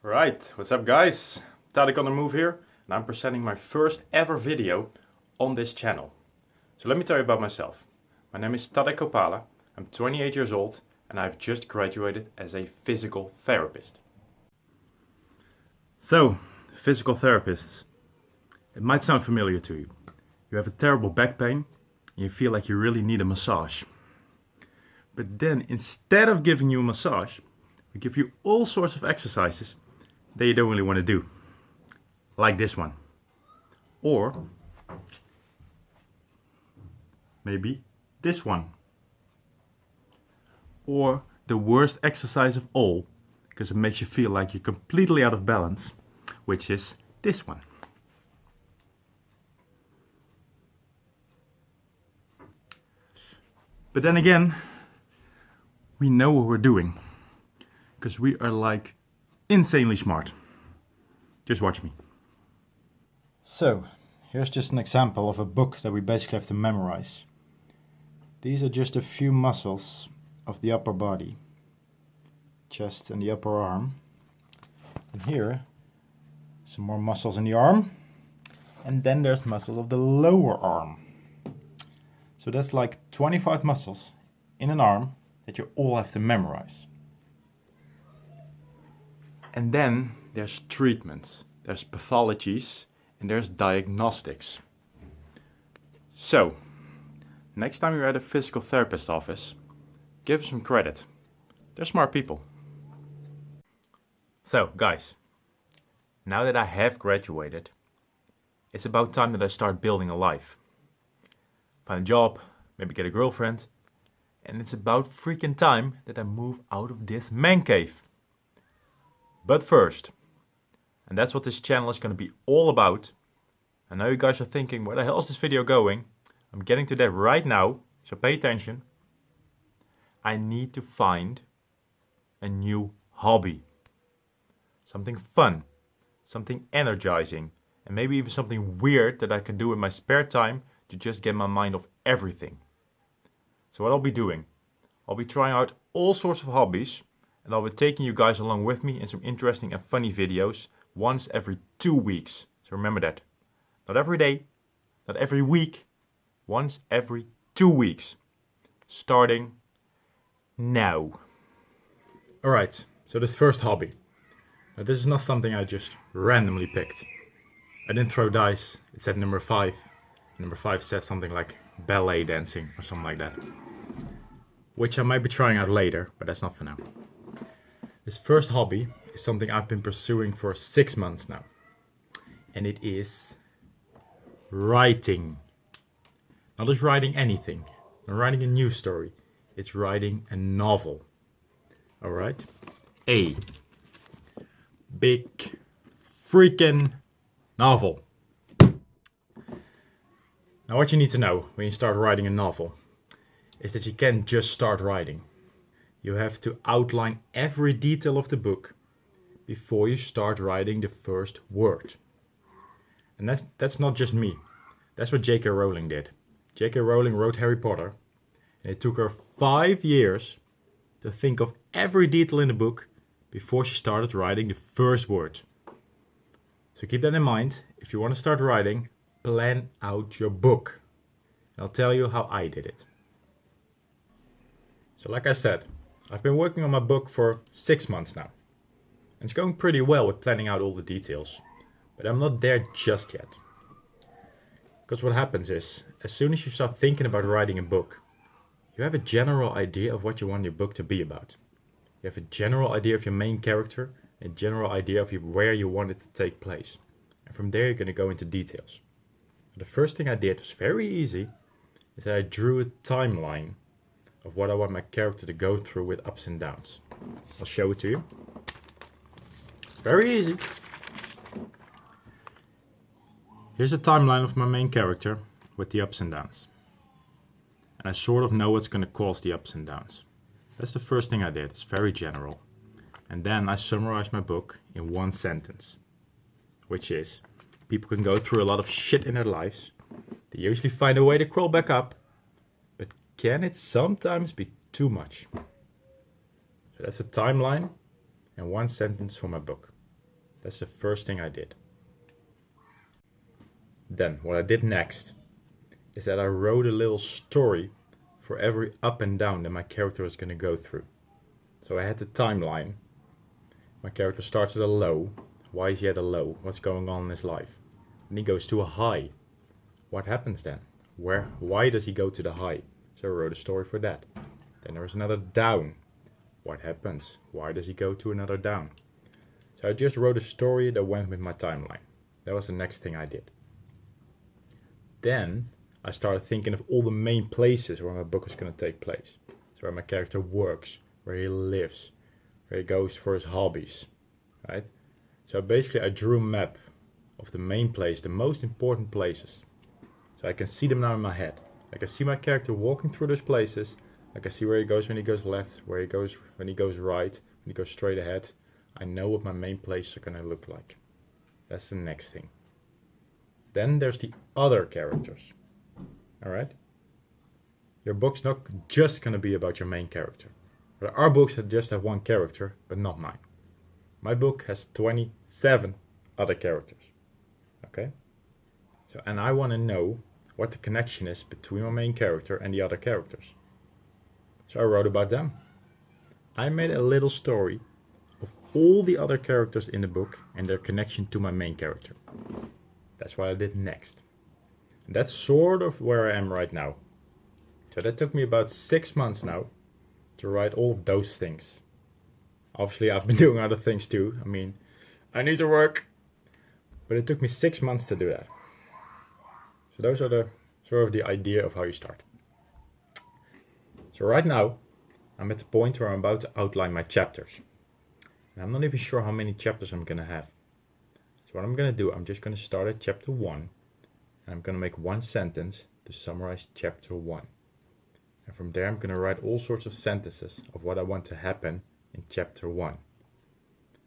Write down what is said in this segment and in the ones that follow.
Right, what's up guys? Tadek on the move here, and I'm presenting my first ever video on this channel. So let me tell you about myself. My name is Tadek Kopala, I'm 28 years old, and I've just graduated as a physical therapist. So, physical therapists, it might sound familiar to you. You have a terrible back pain, and you feel like you really need a massage. But then, instead of giving you a massage, we give you all sorts of exercises that you don't really want to do. Like this one. Or maybe this one. Or the worst exercise of all, because it makes you feel like you're completely out of balance, which is this one. But then again, we know what we're doing, because we are like insanely smart. Just watch me. So, here's just an example of a book that we basically have to memorize. These are just a few muscles of the upper body. Chest and the upper arm. And here, some more muscles in the arm. And then there's muscles of the lower arm. So that's like 25 muscles in an arm that you all have to memorize. And then there's treatments, there's pathologies, and there's diagnostics. So, next time you're at a physical therapist's office, give them some credit. They're smart people. So, guys, now that I have graduated, it's about time that I start building a life. Find a job, maybe get a girlfriend, and it's about freaking time that I move out of this man cave. But first, and that's what this channel is going to be all about. I know you guys are thinking, where the hell is this video going? I'm getting to that right now, so pay attention. I need to find a new hobby. Something fun, something energizing, and maybe even something weird that I can do in my spare time to just get my mind off everything. So what I'll be doing, I'll be trying out all sorts of hobbies, and I'll be taking you guys along with me in some interesting and funny videos once every 2 weeks. So remember that. Not every day, not every week, once every 2 weeks. Starting now. Alright, so this first hobby. Now this is not something I just randomly picked. I didn't throw dice, it said number 5. Number 5 said something like ballet dancing or something like that. Which I might be trying out later, but that's not for now. This first hobby is something I've been pursuing for 6 months now. And it is writing. Not just writing anything. Not writing a news story. It's writing a novel. Alright? A big freaking novel. Now what you need to know when you start writing a novel is that you can't just start writing. You have to outline every detail of the book before you start writing the first word. And that's not just me. That's what J.K. Rowling did. J.K. Rowling wrote Harry Potter, and it took her 5 years to think of every detail in the book before she started writing the first word. So keep that in mind. If you want to start writing, plan out your book. I'll tell you how I did it. So like I said, I've been working on my book for 6 months now. And it's going pretty well with planning out all the details. But I'm not there just yet. Because what happens is, as soon as you start thinking about writing a book, you have a general idea of what you want your book to be about. You have a general idea of your main character, a general idea of where you want it to take place. And from there you're going to go into details. The first thing I did was very easy, is that I drew a timeline of what I want my character to go through with ups and downs. I'll show it to you. Very easy. Here's a timeline of my main character with the ups and downs. And I sort of know what's going to cause the ups and downs. That's the first thing I did. It's very general. And then I summarized my book in one sentence. Which is, people can go through a lot of shit in their lives. They usually find a way to crawl back up. But can it sometimes be too much? So that's a timeline and one sentence for my book. That's the first thing I did. Then what I did next is that I wrote a little story for every up and down that my character was going to go through. So I had the timeline. My character starts at a low. Why is he at a low? What's going on in his life? And he goes to a high. What happens then? Why does he go to the high? So I wrote a story for that. Then there was another down. What happens? Why does he go to another down? So I just wrote a story that went with my timeline. That was the next thing I did. Then I started thinking of all the main places where my book is going to take place. So where my character works, where he lives, where he goes for his hobbies, right? So basically I drew a map of the main place, the most important places. So I can see them now in my head. I can see my character walking through those places. I can see where he goes when he goes left, where he goes when he goes right, when he goes straight ahead. I know what my main places are going to look like. That's the next thing. Then there's the other characters. Alright? Your book's not just going to be about your main character. There are books that just have one character, but not mine. My book has 27 other characters. Okay? So, and I want to know what the connection is between my main character and the other characters. So I wrote about them. I made a little story of all the other characters in the book and their connection to my main character. That's what I did next. And that's sort of where I am right now. So that took me about 6 months now to write all of those things. Obviously I've been doing other things too. I mean, I need to work. But it took me 6 months to do that. So those are the sort of the idea of how you start. So right now, I'm at the point where I'm about to outline my chapters. And I'm not even sure how many chapters I'm going to have. So what I'm going to do, I'm just going to start at chapter 1. And I'm going to make one sentence to summarize chapter 1. And from there I'm going to write all sorts of sentences of what I want to happen in chapter 1.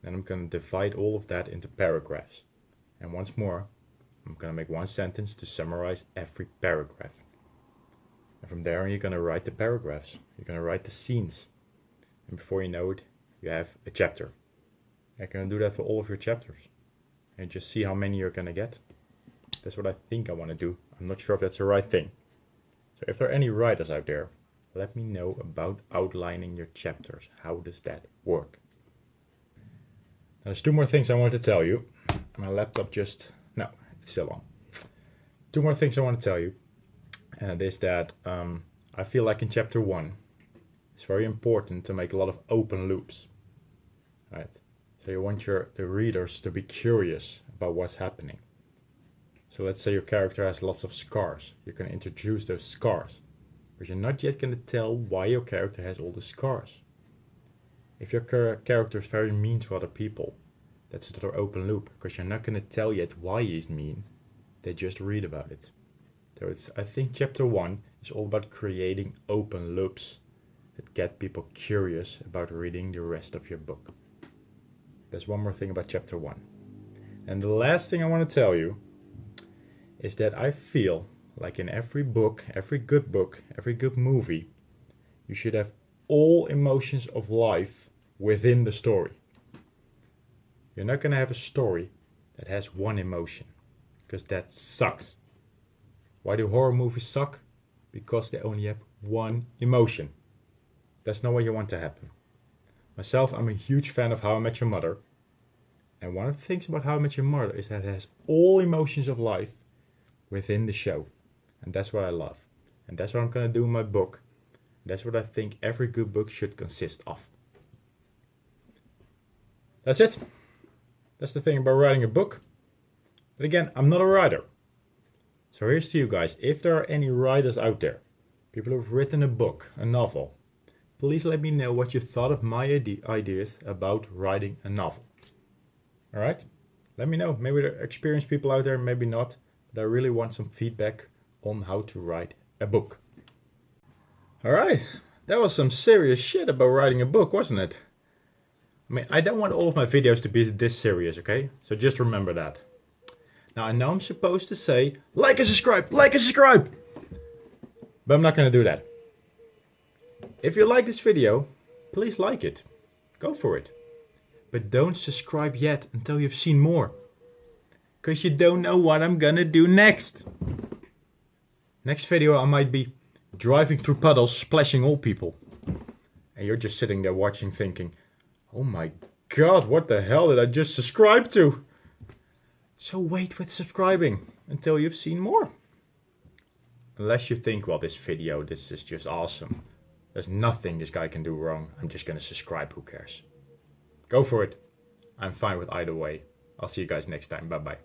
Then I'm going to divide all of that into paragraphs. And once more, I'm going to make one sentence to summarize every paragraph. And from there you're going to write the paragraphs. You're going to write the scenes. And before you know it, you have a chapter. You're going to do that for all of your chapters. And just see how many you're going to get. That's what I think I want to do. I'm not sure if that's the right thing. So if there are any writers out there, let me know about outlining your chapters. How does that work? Now, there's 2 more things I want to tell you. My laptop just... No, it's still on. 2 more things I want to tell you. And it is that I feel like in chapter 1, it's very important to make a lot of open loops. Right? So you want the readers to be curious about what's happening. So let's say your character has lots of scars. You're going to introduce those scars. But you're not yet going to tell why your character has all the scars. If your character is very mean to other people, that's another open loop. Because you're not going to tell yet why he's mean. They just read about it. So I think chapter 1 is all about creating open loops that get people curious about reading the rest of your book. There's one more thing about chapter 1. And the last thing I want to tell you is that I feel like in every book, every good movie, you should have all emotions of life within the story. You're not going to have a story that has one emotion, because that sucks. Why do horror movies suck? Because they only have one emotion. That's not what you want to happen. Myself, I'm a huge fan of How I Met Your Mother. And one of the things about How I Met Your Mother is that it has all emotions of life within the show. And that's what I love. And that's what I'm going to do in my book. That's what I think every good book should consist of. That's it. That's the thing about writing a book. But again, I'm not a writer. So here's to you guys. If there are any writers out there, people who've written a book, a novel, please let me know what you thought of my ideas about writing a novel. Alright? Let me know. Maybe there are experienced people out there, maybe not. But I really want some feedback on how to write a book. Alright, that was some serious shit about writing a book, wasn't it? I mean, I don't want all of my videos to be this serious, okay? So just remember that. Now, I know I'm supposed to say, like and subscribe, but I'm not going to do that. If you like this video, please like it. Go for it. But don't subscribe yet until you've seen more. Because you don't know what I'm gonna do next. Next video I might be driving through puddles, splashing old people. And you're just sitting there watching thinking, oh my god, what the hell did I just subscribe to? So wait with subscribing until you've seen more. Unless you think, well, this is just awesome. There's nothing this guy can do wrong. I'm just gonna subscribe, who cares? Go for it. I'm fine with either way. I'll see you guys next time. Bye bye.